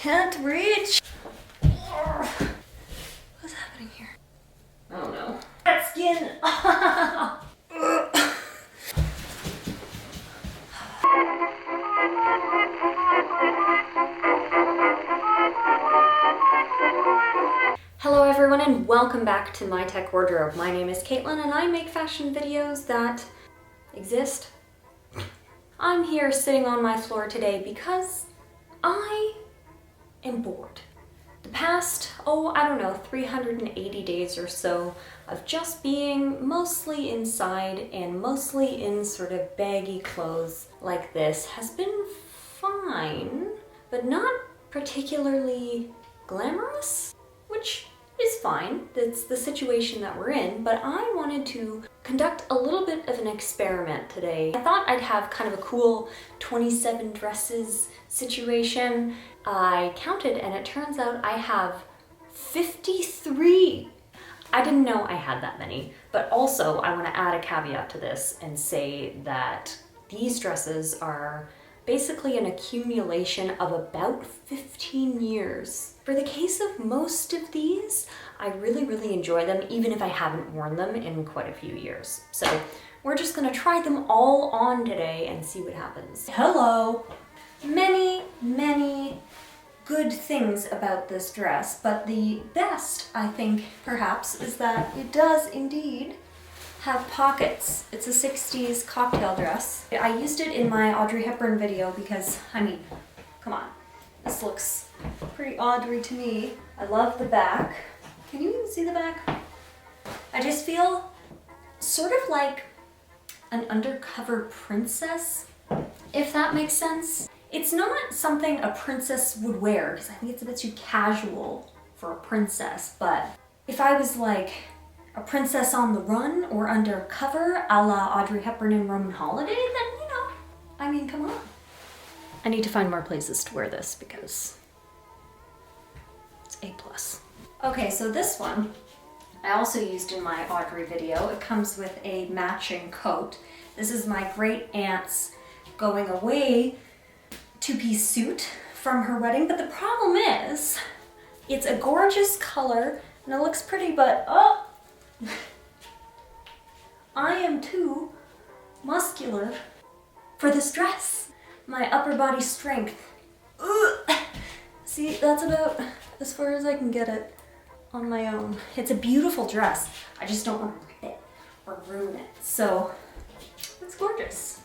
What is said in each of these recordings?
can't reach. What's happening here? Oh no. That skin. Hello everyone and welcome back to My Tech Wardrobe. My name is Caitlin and I make fashion videos that exist. I'm here sitting on my floor today because I am bored. The past, I don't know, 380 days or so of just being mostly inside and mostly in sort of baggy clothes like this has been fine, but not particularly glamorous, which is fine. That's the situation that we're in, but I wanted to conduct a little bit of an experiment today. I thought I'd have kind of a cool 27 dresses situation. I counted and it turns out I have 53. I didn't know I had that many, but also I want to add a caveat to this and say that these dresses are basically an accumulation of about 15 years. For the case of most of these, I really enjoy them, even if I haven't worn them in quite a few years. So we're just gonna try them all on today and see what happens. Hello! Many good things about this dress, but the best, I think, perhaps, is that it does indeed have pockets. It's a 60s cocktail dress. I used it in my Audrey Hepburn video because, I mean, come on. This looks pretty Audrey to me. I love the back. Can you even see the back? I just feel sort of like an undercover princess, if that makes sense. It's not something a princess would wear because I think it's a bit too casual for a princess, but if I was like a princess on the run or undercover a la Audrey Hepburn in Roman Holiday, then, you know, I mean, come on. I need to find more places to wear this because it's A+. Okay, so this one I also used in my Audrey video. It comes with a matching coat. This is my great aunt's going away two-piece suit from her wedding, but the problem is it's a gorgeous color and it looks pretty, but I am too muscular for this dress. My upper body strength. See, that's about as far as I can get it on my own. It's a beautiful dress. I just don't want to rip it or ruin it. So, it's gorgeous.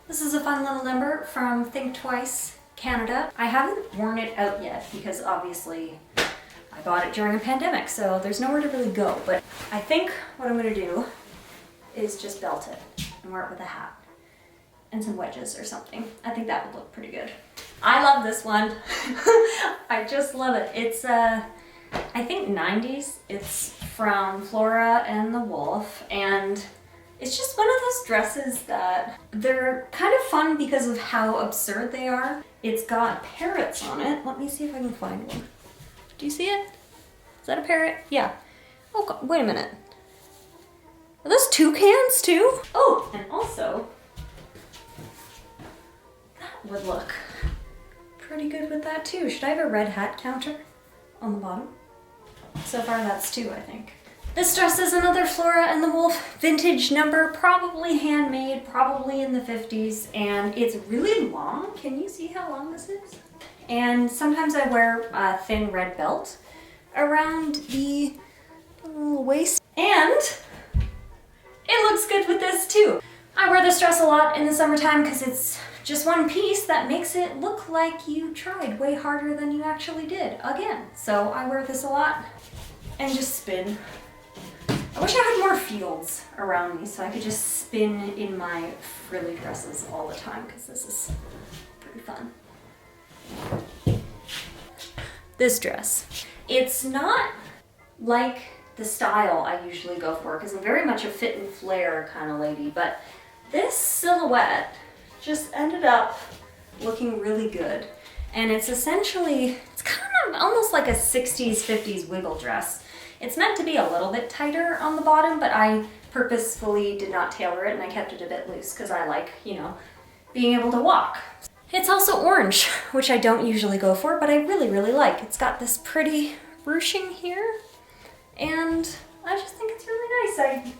This is a fun little number from Think Twice Canada. I haven't worn it out yet because obviously I bought it during a pandemic, so there's nowhere to really go. But I think what I'm gonna do is just belt it and wear it with a hat and some wedges or something. I think that would look pretty good. I love this one. I just love it. It's I think 90s. It's from Flora and the Wolf, and it's just one of those dresses that they're kind of fun because of how absurd they are. It's got parrots on it. Let me see if I can find one. Do you see it? Is that a parrot? Yeah. Oh God, wait a minute. Are those toucans too? Oh, and also, that would look pretty good with that too. Should I have a red hat counter on the bottom? So far that's 2, I think. This dress is another Flora and the Wolf vintage number, probably handmade, probably in the 50s, and it's really long. Can you see how long this is? And sometimes I wear a thin red belt around the waist, and it looks good with this too. I wear this dress a lot in the summertime because it's just one piece that makes it look like you tried way harder than you actually did again. So I wear this a lot and just spin. I wish I had more fields around me so I could just spin in my frilly dresses all the time because this is pretty fun. This dress. It's not like the style I usually go for because I'm very much a fit and flare kind of lady, but this silhouette just ended up looking really good. And it's essentially, it's kind of almost like a 60s, 50s wiggle dress. It's meant to be a little bit tighter on the bottom, but I purposefully did not tailor it and I kept it a bit loose because I like, you know, being able to walk. It's also orange, which I don't usually go for, but I really, really like. It's got this pretty ruching here, and I just think it's really nice. I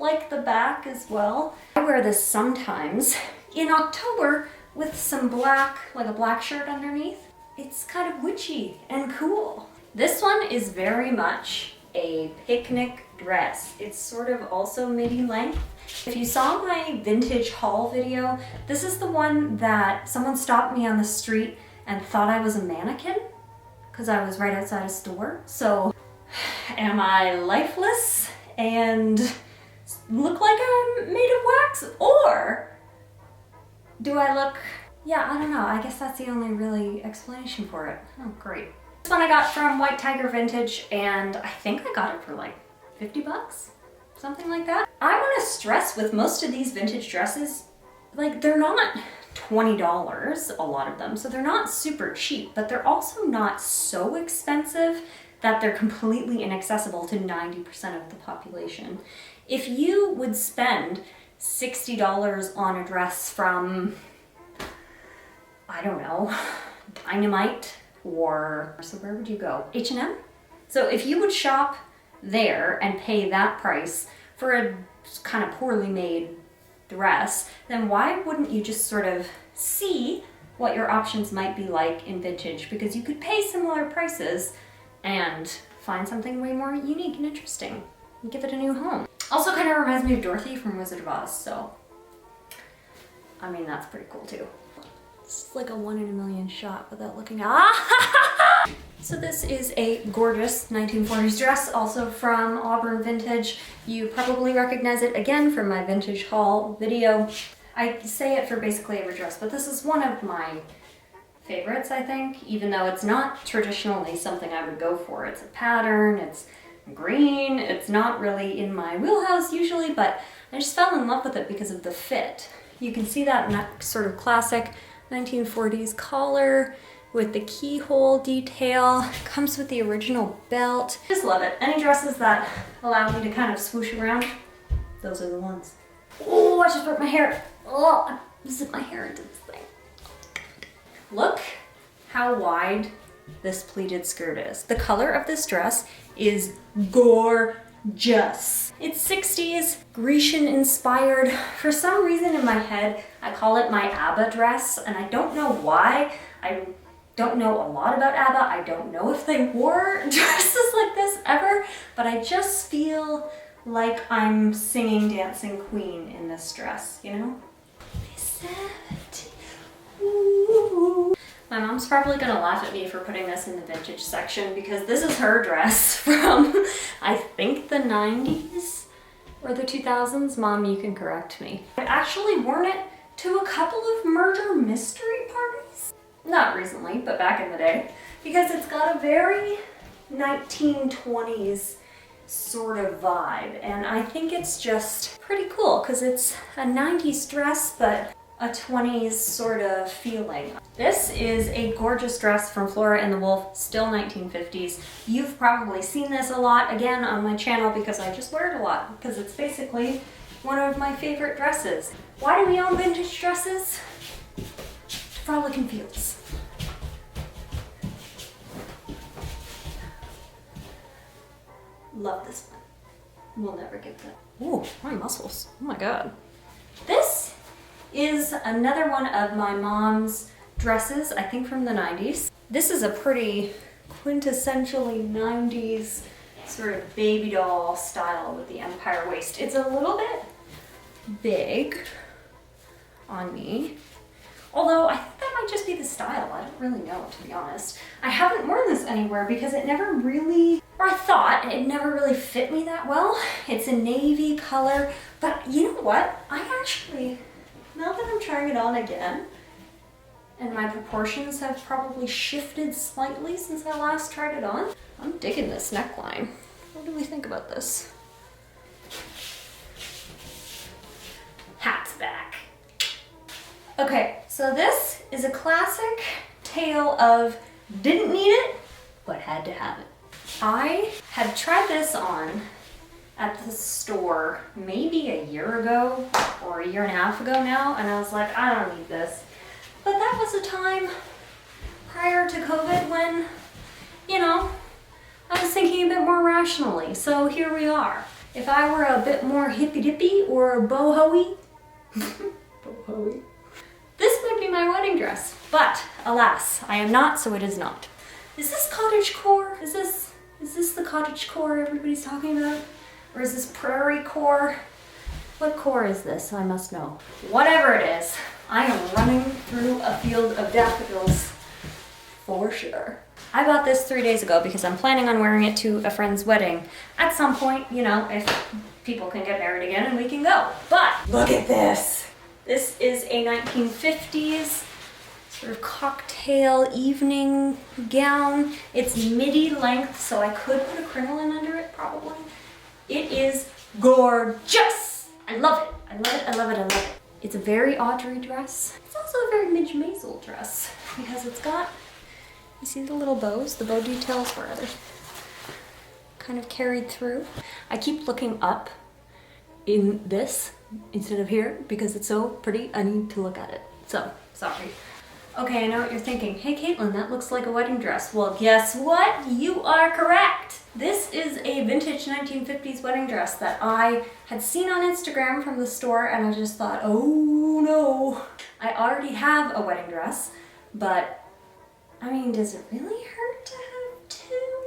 like the back as well. I wear this sometimes in October with some black, like a black shirt underneath. It's kind of witchy and cool. This one is very much a picnic dress. It's sort of also midi length. If you saw my vintage haul video, this is the one that someone stopped me on the street and thought I was a mannequin because I was right outside a store. So am I lifeless and look like I'm made of wax, or do I look, yeah, I don't know. I guess that's the only really explanation for it. Oh, great. This one I got from White Tiger Vintage, and I think I got it for like 50 bucks, something like that. I want to stress with most of these vintage dresses, like they're not $20, a lot of them, so they're not super cheap, but they're also not so expensive that they're completely inaccessible to 90% of the population. If you would spend $60 on a dress from, I don't know, Dynamite, or so where would you go? H&M? So if you would shop there and pay that price for a kind of poorly made dress, then why wouldn't you just sort of see what your options might be like in vintage? Because you could pay similar prices and find something way more unique and interesting and give it a new home. Also kind of reminds me of Dorothy from Wizard of Oz, so I mean, that's pretty cool too. It's like a 1 in a million shot without looking at. So this is a gorgeous 1940s dress, also from Auburn Vintage. You probably recognize it again from my vintage haul video. I say it for basically every dress, but this is one of my favorites, I think, even though it's not traditionally something I would go for. It's a pattern, it's green, it's not really in my wheelhouse usually, but I just fell in love with it because of the fit. You can see that in that sort of classic 1940s collar with the keyhole detail. Comes with the original belt. Just love it. Any dresses that allow me to kind of swoosh around, those are the ones. Oh, I just broke my hair. Oh, I zipped my hair into this thing. Look how wide this pleated skirt is. The color of this dress is gorgeous. It's 60s, Grecian inspired. For some reason in my head, I call it my ABBA dress, and I don't know why. I don't know a lot about ABBA. I don't know if they wore dresses like this ever, but I just feel like I'm singing Dancing Queen in this dress, you know? Ooh. My mom's probably gonna laugh at me for putting this in the vintage section because this is her dress from, I think, the 90s or the 2000s. Mom, you can correct me. I've actually worn it to a couple of murder mystery parties. Not recently, but back in the day, because it's got a very 1920s sort of vibe, and I think it's just pretty cool because it's a 90s dress, but a 20s sort of feeling. This is a gorgeous dress from Flora and the Wolf, still 1950s. You've probably seen this a lot, again, on my channel because I just wear it a lot, because it's basically one of my favorite dresses. Why do we own vintage dresses? To frolic in fields. Love this one. We'll never get that. Ooh, my muscles. Oh my god. This is another one of my mom's dresses, I think from the 90s. This is a pretty quintessentially 90s sort of baby doll style with the empire waist. It's a little bit big on me, although I think that might just be the style. I don't really know, to be honest. I haven't worn this anywhere because it never really, or I thought it never really fit me that well. It's a navy color, but you know what? I actually, now that I'm trying it on again, and my proportions have probably shifted slightly since I last tried it on, I'm digging this neckline. What do we think about this? Hat's back. Okay, so this is a classic tale of didn't need it, but had to have it. I had tried this on at the store maybe a year ago or a year and a half ago now, and I was like, I don't need this. But that was a time prior to COVID when, you know, I was thinking a bit more rationally. So here we are. If I were a bit more hippy-dippy or boho-y, boho-y, this would be my wedding dress. But alas, I am not, so it is not. Is this cottagecore? Is this the cottagecore everybody's talking about? Or is this prairie core? What core is this? I must know. Whatever it is, I am running through a field of daffodils for sure. I bought this 3 days ago because I'm planning on wearing it to a friend's wedding at some point, you know, if people can get married again and we can go. But look at this. This is a 1950s sort of cocktail evening gown. It's midi length, so I could put a crinoline under it probably. It is gorgeous. I love it. I love it. I love it. I love it. It's a very Audrey dress. It's also a very Midge Maisel dress because it's got, you see the little bows, the bow details where they're kind of carried through. I keep looking up in this instead of here because it's so pretty. I need to look at it. So, sorry. Okay, I know what you're thinking. Hey Caitlin, that looks like a wedding dress. Well, guess what? You are correct. This is a vintage 1950s wedding dress that I had seen on Instagram from the store and I just thought, oh no. I already have a wedding dress, but I mean, does it really hurt to have two?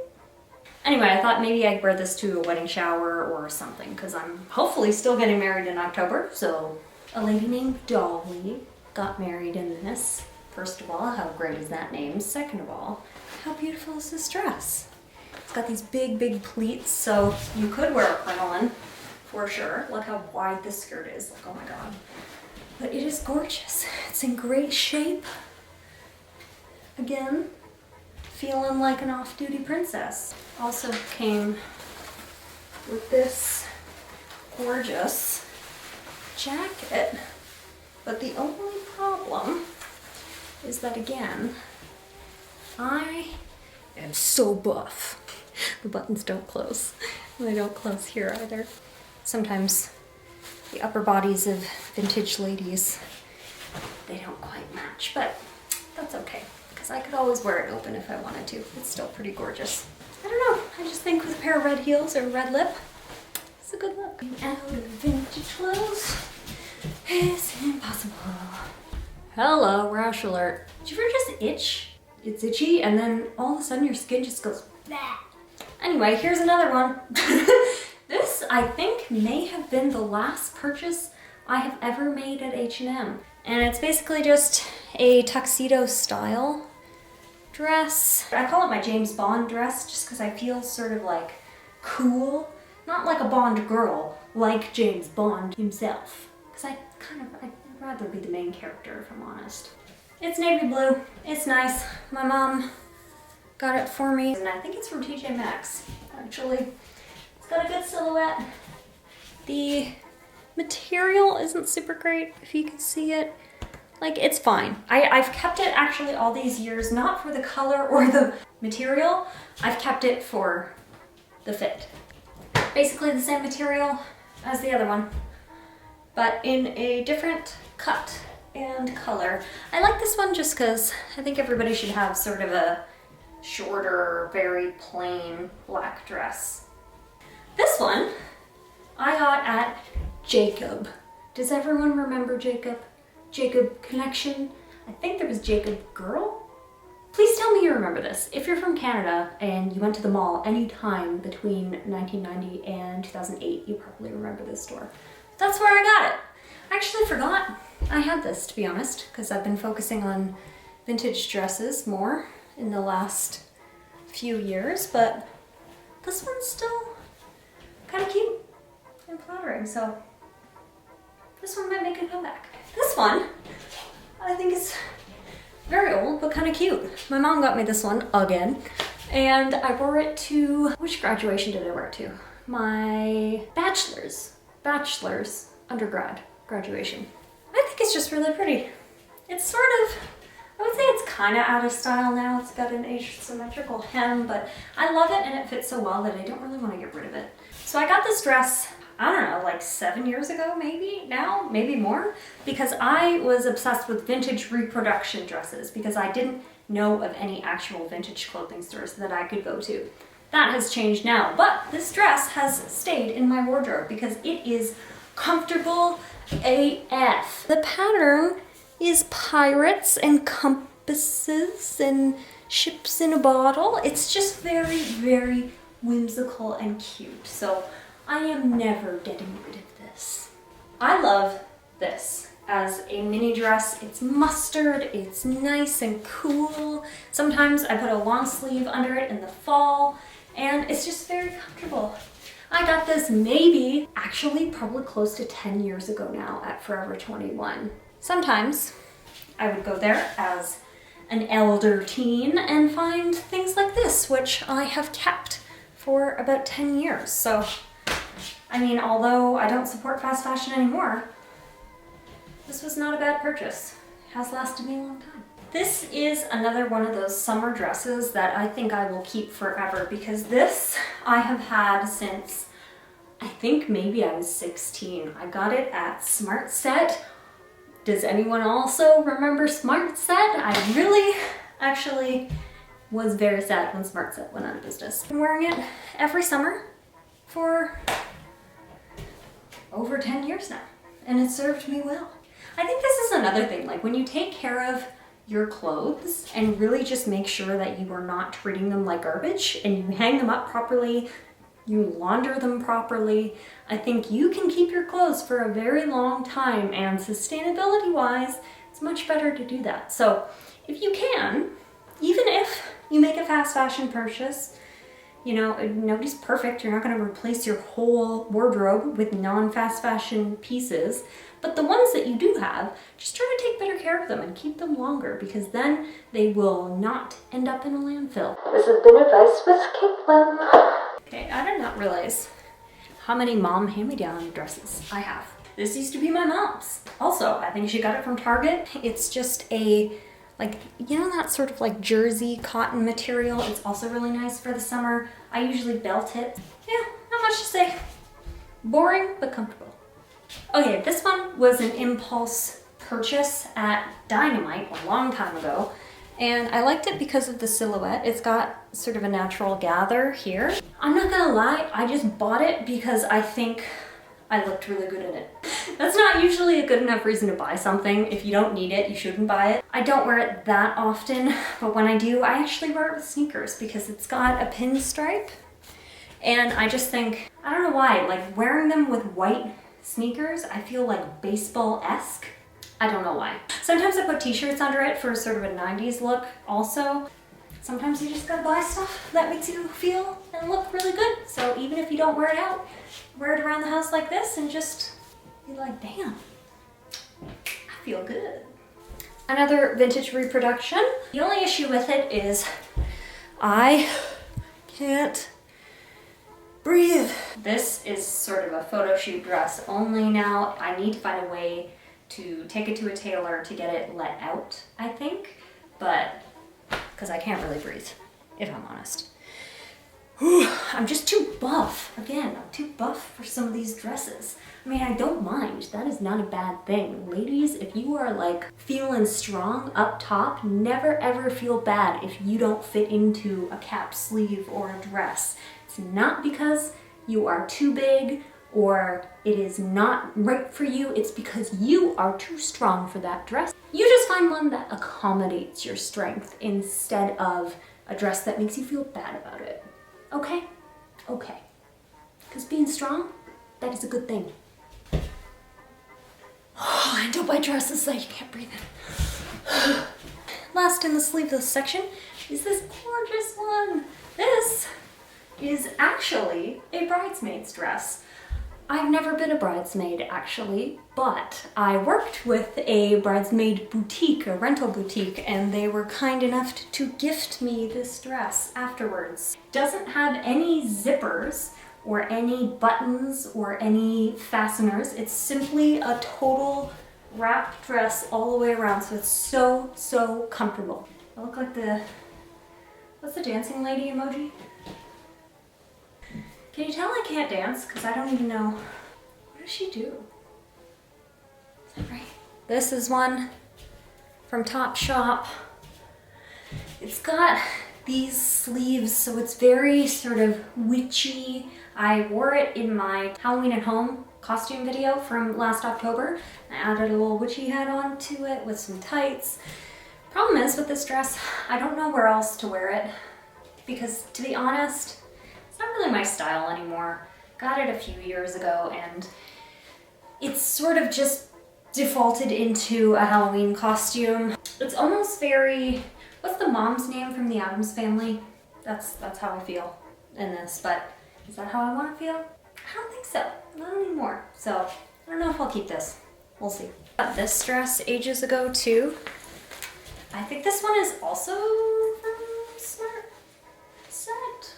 Anyway, I thought maybe I'd wear this to a wedding shower or something because I'm hopefully still getting married in October. So a lady named Dolly got married in this. First of all, how great is that name? Second of all, how beautiful is this dress? It's got these big, big pleats, so you could wear a crinoline for sure. Look how wide this skirt is. Like, oh my God. But it is gorgeous. It's in great shape. Again, feeling like an off-duty princess. Also came with this gorgeous jacket. But the only problem is that, again, I am so buff. The buttons don't close. They don't close here either. Sometimes the upper bodies of vintage ladies, they don't quite match, but that's okay, because I could always wear it open if I wanted to. It's still pretty gorgeous. I don't know, I just think with a pair of red heels or red lip, it's a good look. Out of vintage clothes is impossible. Hello, rash alert. Did you ever just itch? It's itchy and then all of a sudden your skin just goes bah. Anyway, here's another one. This, I think, may have been the last purchase I have ever made at H&M. And it's basically just a tuxedo style dress. I call it my James Bond dress just because I feel sort of like cool. Not like a Bond girl, like James Bond himself. Because I'd rather be the main character, if I'm honest. It's navy blue. It's nice. My mom got it for me. And I think it's from TJ Maxx, actually. It's got a good silhouette. The material isn't super great, if you can see it. Like, it's fine. I've kept it actually all these years, not for the color or the material. I've kept it for the fit. Basically the same material as the other one, but in a different cut and color. I like this one just because I think everybody should have sort of a shorter, very plain black dress. This one I got at Jacob. Does everyone remember Jacob? Jacob Connection? I think there was Jacob Girl? Please tell me you remember this. If you're from Canada and you went to the mall any time between 1990 and 2008, you probably remember this store. That's where I got it. I actually forgot I had this, to be honest, because I've been focusing on vintage dresses more in the last few years, but this one's still kind of cute and flattering, so this one might make a comeback. This one, I think is very old, but kind of cute. My mom got me this one again, and I wore it to, which graduation did I wear it to? My bachelor's undergrad graduation. I think it's just really pretty. It's sort of, I would say it's kind of out of style now. It's got an asymmetrical hem, but I love it and it fits so well that I don't really want to get rid of it. So I got this dress I don't know, like 7 years ago maybe now, maybe more, because I was obsessed with vintage reproduction dresses because I didn't know of any actual vintage clothing stores that I could go to. That has changed now, but this dress has stayed in my wardrobe because it is comfortable AF. The pattern is pirates and compasses and ships in a bottle. It's just very, very whimsical and cute. So I am never getting rid of this. I love this as a mini dress. It's mustard, it's nice and cool. Sometimes I put a long sleeve under it in the fall, and it's just very comfortable. I got this maybe, actually probably close to 10 years ago now at Forever 21. Sometimes I would go there as an elder teen and find things like this, which I have kept for about 10 years. So, I mean, although I don't support fast fashion anymore, this was not a bad purchase. It has lasted me a long time. This is another one of those summer dresses that I think I will keep forever because this I have had since I think maybe I was 16. I got it at Smart Set. Does anyone also remember Smart Set? I really actually was very sad when Smart Set went out of business. I've been wearing it every summer for over 10 years now, and it served me well. I think this is another thing, like when you take care of your clothes and really just make sure that you are not treating them like garbage and you hang them up properly, you launder them properly, I think you can keep your clothes for a very long time, and sustainability wise, it's much better to do that. So if you can, even if you make a fast fashion purchase, you know, nobody's perfect. You're not going to replace your whole wardrobe with non-fast fashion pieces. But the ones that you do have, just try to take better care of them and keep them longer, because then they will not end up in a landfill. This has been Advice with Caitlin. Okay, I did not realize how many mom hand-me-down dresses I have. This used to be my mom's. Also, I think she got it from Target. It's just a, like, you know, that sort of like jersey cotton material. It's also really nice for the summer. I usually belt it. Yeah, not much to say. Boring, but comfortable. Okay, this one was an impulse purchase at Dynamite a long time ago. And I liked it because of the silhouette. It's got sort of a natural gather here. I'm not gonna lie, I just bought it because I think I looked really good in it. That's not usually a good enough reason to buy something. If you don't need it, you shouldn't buy it. I don't wear it that often, but when I do, I actually wear it with sneakers because it's got a pinstripe. And I just think, I don't know why, like wearing them with white sneakers, I feel like baseball-esque. I don't know why. Sometimes I put t-shirts under it for sort of a 90s look also. Sometimes you just gotta buy stuff that makes you feel and look really good. So even if you don't wear it out, wear it around the house like this and just be like, damn, I feel good. Another vintage reproduction. The only issue with it is I can't breathe. This is sort of a photo shoot dress only now. I need to find a way to take it to a tailor to get it let out, I think, but because I can't really breathe, if I'm honest. I'm just too buff. Again, I'm too buff for some of these dresses. I mean, I don't mind. That is not a bad thing. Ladies, if you are like feeling strong up top, never ever feel bad if you don't fit into a cap sleeve or a dress. It's not because you are too big or it is not right for you. It's because you are too strong for that dress. You just find one that accommodates your strength instead of a dress that makes you feel bad about it. Okay? Okay. Because being strong, that is a good thing. Oh, and don't buy dresses that you can't breathe in. Last in the sleeveless section is this gorgeous one. This is actually a bridesmaid's dress. I've never been a bridesmaid actually, but I worked with a bridesmaid boutique, a rental boutique, and they were kind enough to gift me this dress afterwards. Doesn't have any zippers or any buttons or any fasteners. It's simply a total wrap dress all the way around, so it's so, so comfortable. I look like the, what's the dancing lady emoji? Can you tell I can't dance? Because I don't even know does she do? Is that right? This is one from Topshop. It's got these sleeves, so it's very sort of witchy. I wore it in my Halloween at home costume video from last October. I added a little witchy hat onto it with some tights. Problem is with this dress, I don't know where else to wear it because, to be honest, it's not really my style anymore. Got it a few years ago and it's sort of just defaulted into a Halloween costume. It's almost very, what's the mom's name from the Addams Family? That's how I feel in this, but is that how I want to feel? I don't think so, not anymore. So I don't know if I'll keep this, we'll see. Got this dress ages ago too. I think this one is also from Smart Set.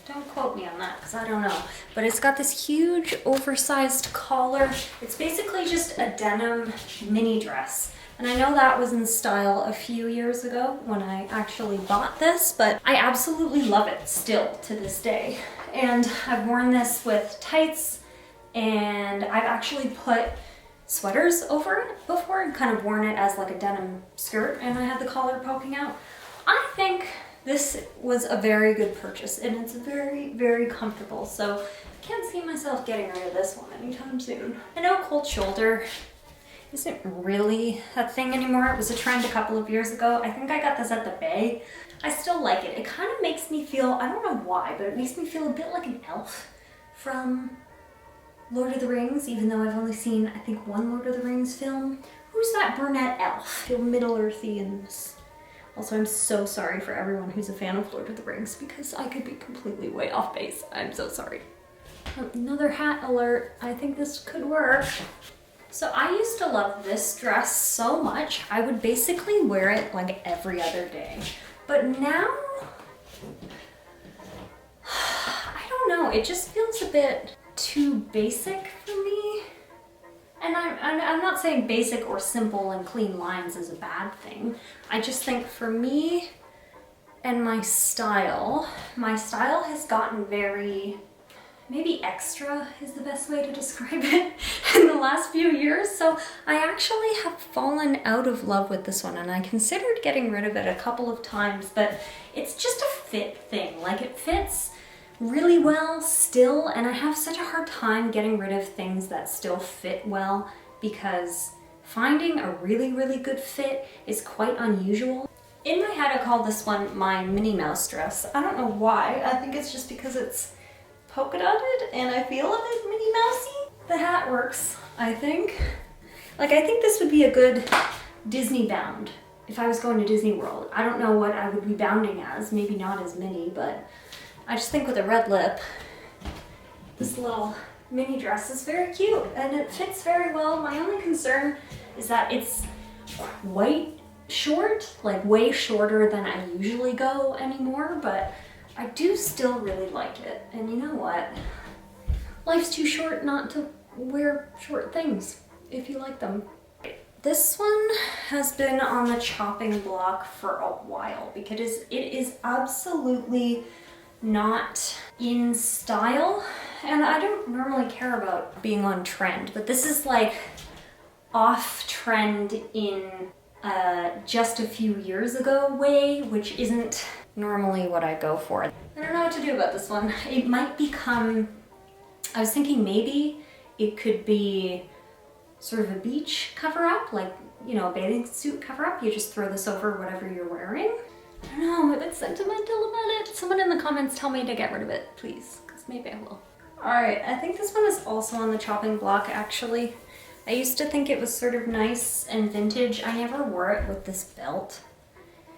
Don't quote me on that because I don't know. But it's got this huge oversized collar. It's basically just a denim mini dress. And I know that was in style a few years ago when I actually bought this, but I absolutely love it still to this day. And I've worn this with tights and I've actually put sweaters over it before and kind of worn it as like a denim skirt and I had the collar poking out. I think this was a very good purchase and it's very, very comfortable. So I can't see myself getting rid of this one anytime soon. I know cold shoulder isn't really a thing anymore. It was a trend a couple of years ago. I think I got this at the Bay. I still like it. It kind of makes me feel, I don't know why, but it makes me feel a bit like an elf from Lord of the Rings, even though I've only seen, I think, one Lord of the Rings film. Who's that brunette elf? Feel Middle-earthy in this. Also, I'm so sorry for everyone who's a fan of Lord of the Rings because I could be completely way off base. I'm so sorry. Another hat alert. I think this could work. So I used to love this dress so much, I would basically wear it like every other day. But now, I don't know, it just feels a bit too basic for me. And I'm not saying basic or simple and clean lines is a bad thing. I just think for me and my style has gotten very, maybe extra is the best way to describe it in the last few years. So I actually have fallen out of love with this one and I considered getting rid of it a couple of times, but it's just a fit thing. Like it fits really well still, and I have such a hard time getting rid of things that still fit well because finding a really, really good fit is quite unusual. In my head, I call this one my Minnie Mouse dress. I don't know why. I think it's just because it's polka dotted and I feel a bit Minnie Mousey. The hat works, I think. Like, I think this would be a good Disney bound if I was going to Disney World. I don't know what I would be bounding as, maybe not as Minnie, but I just think with a red lip, this little mini dress is very cute and it fits very well. My only concern is that it's quite short, like way shorter than I usually go anymore, but I do still really like it. And you know what? Life's too short not to wear short things if you like them. This one has been on the chopping block for a while because it is absolutely not in style, and I don't normally care about being on trend, but this is like off trend in just a few years ago way, which isn't normally what I go for. I don't know what to do about this one. It might become, I was thinking maybe it could be sort of a beach cover up, like, you know, a bathing suit cover up. You just throw this over whatever you're wearing. I don't know, I'm a bit sentimental about it. Someone in the comments tell me to get rid of it, please, because maybe I will. Alright, I think this one is also on the chopping block, actually. I used to think it was sort of nice and vintage. I never wore it with this belt,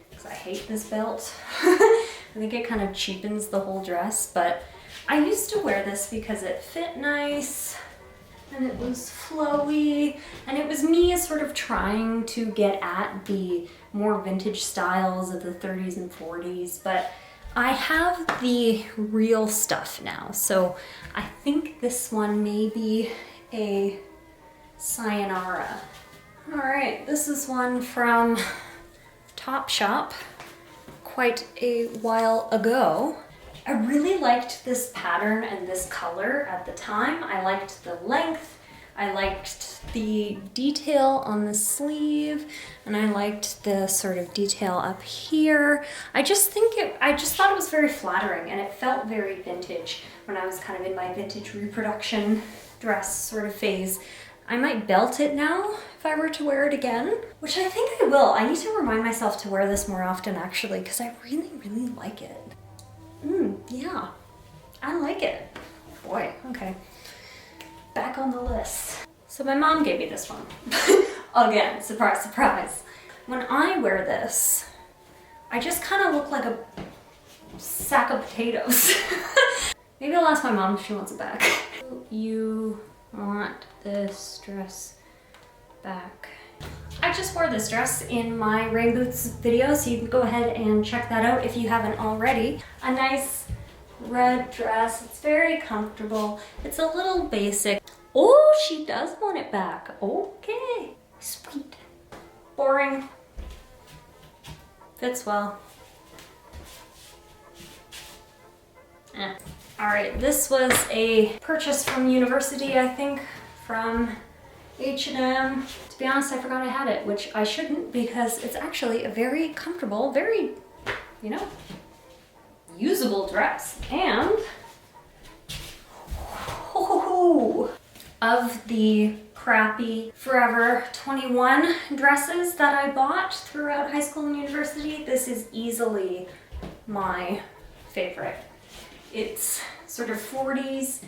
because I hate this belt. I think it kind of cheapens the whole dress, but I used to wear this because it fit nice, and it was flowy, and it was me sort of trying to get at the more vintage styles of the 30s and 40s, but I have the real stuff now, so I think this one may be a sayonara. All right, this is one from Topshop quite a while ago. I really liked this pattern and this color at the time. I liked the length, I liked the detail on the sleeve, and I liked the sort of detail up here. I just thought it was very flattering, and it felt very vintage when I was kind of in my vintage reproduction dress sort of phase. I might belt it now if I were to wear it again, which I think I will. I need to remind myself to wear this more often actually, because I really, really like it. Yeah, I like it. Boy, okay. Back on the list. So my mom gave me this one. Again, surprise, surprise. When I wear this, I just kind of look like a sack of potatoes. Maybe I'll ask my mom if she wants it back. You want this dress back? I just wore this dress in my rain boots video, so you can go ahead and check that out if you haven't already. A nice red dress. It's very comfortable. It's a little basic. Oh, she does want it back. Okay, sweet. Boring. Fits well. All right, this was a purchase from university, I think, from H&M. To be honest, I forgot I had it, which I shouldn't, because it's actually a very comfortable, very, you know, usable dress. And of the crappy Forever 21 dresses that I bought throughout high school and university, this is easily my favorite. It's sort of 40s,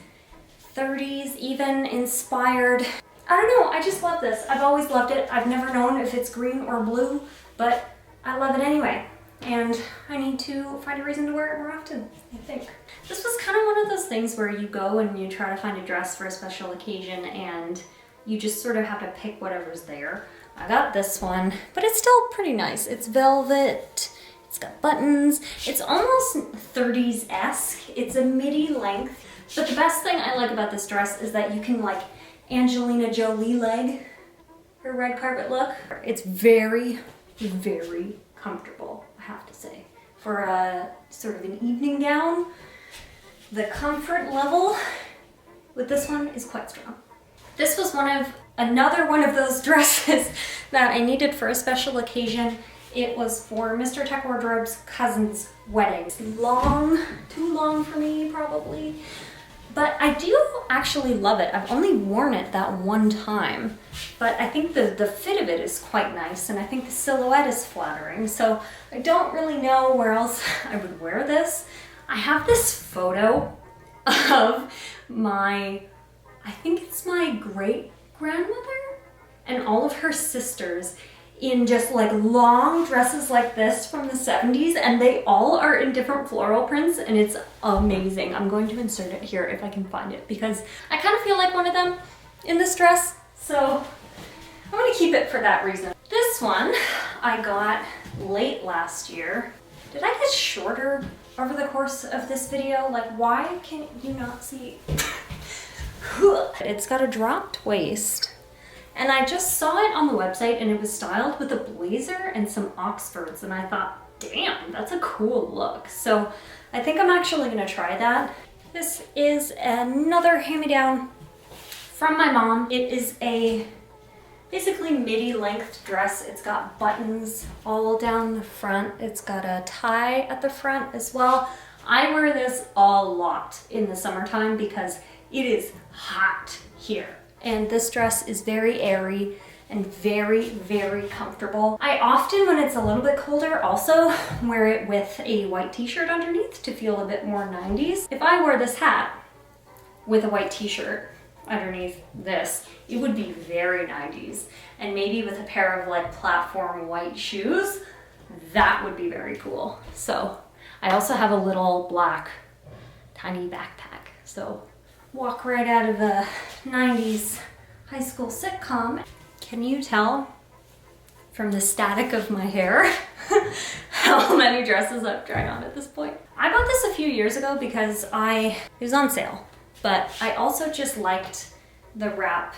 30s even inspired. I don't know, I just love this. I've always loved it. I've never known if it's green or blue, but I love it anyway. And I need to find a reason to wear it more often, I think. This was kind of one of those things where you go and you try to find a dress for a special occasion and you just sort of have to pick whatever's there. I got this one, but it's still pretty nice. It's velvet, it's got buttons. It's almost 30s-esque. It's a midi length. But the best thing I like about this dress is that you can like Angelina Jolie leg her red carpet look. It's very, very comfortable, I have to say. For a sort of an evening gown, the comfort level with this one is quite strong. This was another one of those dresses that I needed for a special occasion. It was for Mr. Tech Wardrobe's cousin's wedding. It's long, too long for me probably, but I do actually love it. I've only worn it that one time, but I think the fit of it is quite nice, and I think the silhouette is flattering, so I don't really know where else I would wear this. I have this photo of I think it's my great-grandmother and all of her sisters in just like long dresses like this from the 70s, and they all are in different floral prints, and it's amazing. I'm going to insert it here if I can find it, because I kind of feel like one of them in this dress, so I'm gonna keep it for that reason. This one I got late last year. Did I get shorter over the course of this video? Like, why can you not see? It's got a dropped waist, and I just saw it on the website and it was styled with a blazer and some Oxfords, and I thought, damn, that's a cool look. So I think I'm actually gonna try that. This is another hand-me-down from my mom. It is a basically midi length dress. It's got buttons all down the front. It's got a tie at the front as well. I wear this a lot in the summertime because it is hot here. And this dress is very airy and very, very comfortable. I often, when it's a little bit colder, also wear it with a white t-shirt underneath to feel a bit more 90s. If I wore this hat with a white t-shirt underneath this, it would be very 90s. And maybe with a pair of like platform white shoes, that would be very cool. So I also have a little black tiny backpack. So walk right out of a 90s high school sitcom. Can you tell from the static of my hair how many dresses I've tried on at this point? I bought this a few years ago because it was on sale, but I also just liked the wrap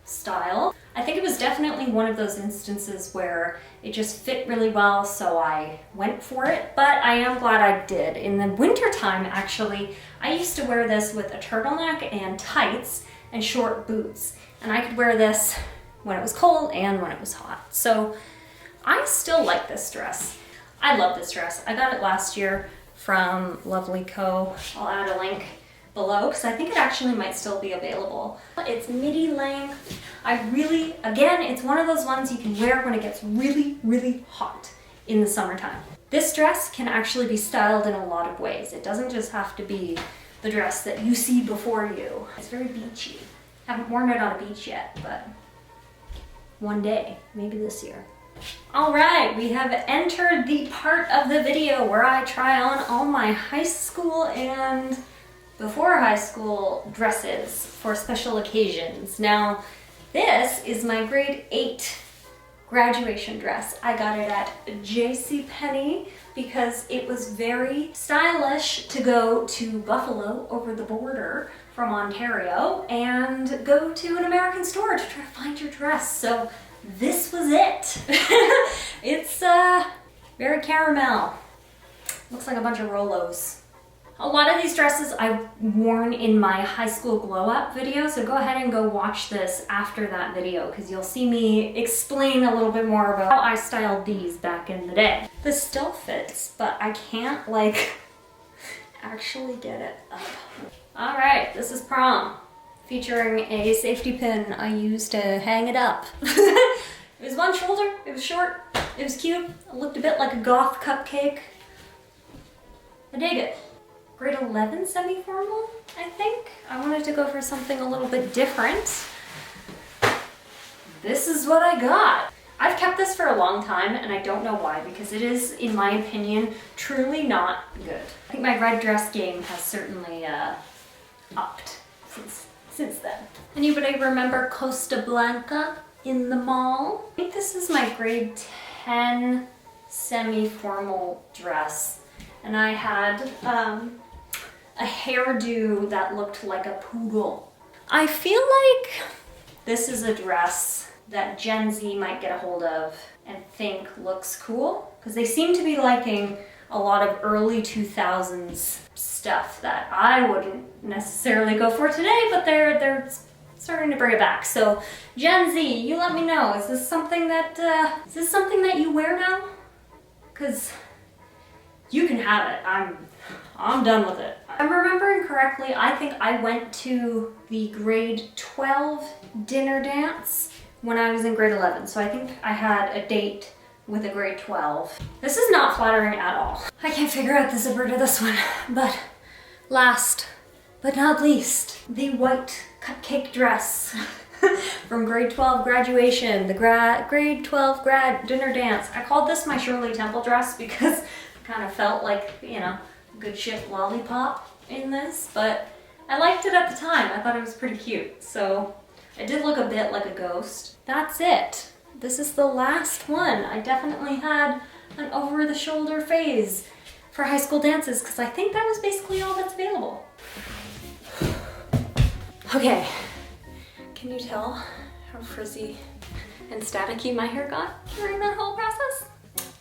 style. I think it was definitely one of those instances where it just fit really well, so I went for it, but I am glad I did. In the wintertime, actually, I used to wear this with a turtleneck and tights and short boots, and I could wear this when it was cold and when it was hot. So I still like this dress. I love this dress. I got it last year from Lovely Co. I'll add a link below because I think it actually might still be available. It's midi length. Again, it's one of those ones you can wear when it gets really, really hot in the summertime. This dress can actually be styled in a lot of ways. It doesn't just have to be the dress that you see before you. It's very beachy. Haven't worn it on a beach yet, but one day, maybe this year. All right, we have entered the part of the video where I try on all my high school and before high school dresses for special occasions. Now, this is my grade 8 graduation dress. I got it at JCPenney because it was very stylish to go to Buffalo over the border from Ontario and go to an American store to try to find your dress. So this was it. It's very caramel. Looks like a bunch of Rolos. A lot of these dresses I've worn in my high school glow up video, so go ahead and go watch this after that video because you'll see me explain a little bit more about how I styled these back in the day. This still fits, but I can't like actually get it up. All right, this is prom, featuring a safety pin I used to hang it up. It was one shoulder, it was short, it was cute, it looked a bit like a goth cupcake. I dig it. Grade 11 semi-formal, I think. I wanted to go for something a little bit different. This is what I got. I've kept this for a long time and I don't know why, because it is, in my opinion, truly not good. I think my red dress game has certainly upped since then. Anybody remember Costa Blanca in the mall? I think this is my grade 10 semi-formal dress. And I had a hairdo that looked like a poodle. I feel like this is a dress that Gen Z might get a hold of and think looks cool, because they seem to be liking a lot of early 2000s stuff that I wouldn't necessarily go for today, but they're starting to bring it back. So Gen Z, you let me know. Is this something that you wear now? Because you can have it. I'm done with it. If I'm remembering correctly, I think I went to the grade 12 dinner dance when I was in grade 11. So I think I had a date with a grade 12. This is not flattering at all. I can't figure out the zipper to this one, but last but not least, the white cupcake dress from grade 12 graduation, the grade 12 grad dinner dance. I called this my Shirley Temple dress because it kind of felt like, you know, good shit lollipop in this, but I liked it at the time. I thought it was pretty cute, so I did look a bit like a ghost. That's it. This is the last one. I definitely had an over-the-shoulder phase for high school dances because I think that was basically all that's available. Okay, can you tell how frizzy and staticky my hair got during that whole process?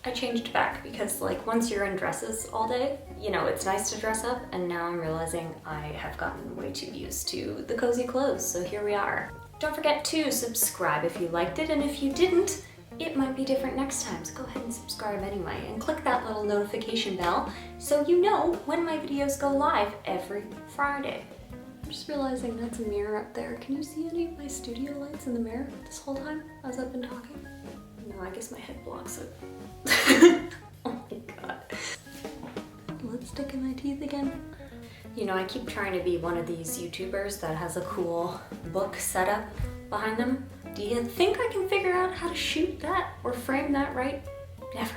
I changed back because, like, once you're in dresses all day, you know, it's nice to dress up, and now I'm realizing I have gotten way too used to the cozy clothes, so here we are. Don't forget to subscribe if you liked it, and if you didn't, it might be different next time, so go ahead and subscribe anyway, and click that little notification bell so you know when my videos go live every Friday. I'm just realizing that's a mirror up there. Can you see any of my studio lights in the mirror this whole time as I've been talking? No, I guess my head blocks it. Oh my god. Lipstick in my teeth again. You know, I keep trying to be one of these YouTubers that has a cool book setup behind them. Do you think I can figure out how to shoot that or frame that right? Never.